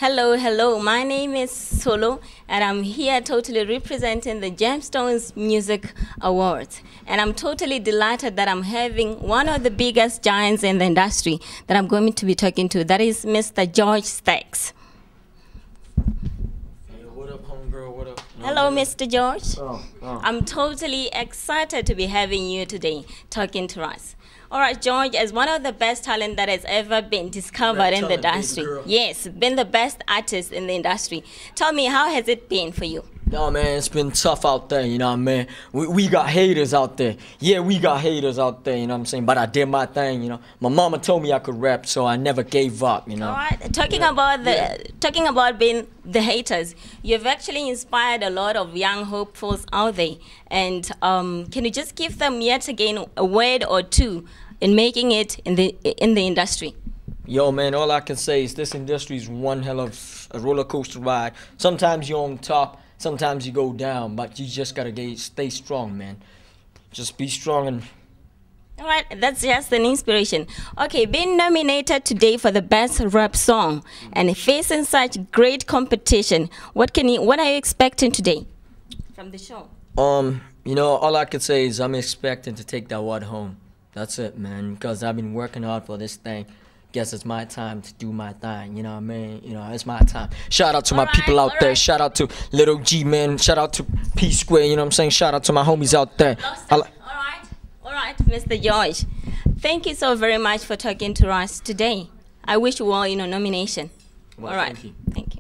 Hello, hello. My name is Solo, and I'm here totally representing the Gemstones Music Awards. And I'm totally delighted that I'm having one of the biggest giants in the industry that I'm going to be talking to. That is Mr. George Stax. Hey, what up, homegirl? What up? Hello, Mr. George. Oh. I'm totally excited to be having you today talking to us. All right, George, as one of the best talent that has ever been discovered in the industry. Yes, been the best artist in the industry. Tell me, how has it been for you? No, man, it's been tough out there, you know what I mean? We got haters out there. Yeah, we got haters out there, you know what I'm saying? But I did my thing, you know. My mama told me I could rap, so I never gave up, you know. All right, talking about being the haters, you've actually inspired a lot of young hopefuls out there. And can you just give them yet again a word or two in making it in the industry? Yo, man, all I can say is this industry is one hell of a roller coaster ride. Sometimes you're on top, sometimes you go down, but you just gotta stay strong, man. Just be strong and... All right, that's just an inspiration. Okay, being nominated today for the best rap song and facing such great competition, what are you expecting today from the show? You know, all I can say is I'm expecting to take that award home. That's it, man, because I've been working hard for this thing. Guess it's my time to do my thing, you know what I mean? You know, it's my time. Shout out to my people out there. Shout out to Little G, man. Shout out to P Square, you know what I'm saying? Shout out to my homies out there. All right, Mr. George. Thank you so very much for talking to us today. I wish you all, nomination. Well, all right, thank you. Thank you.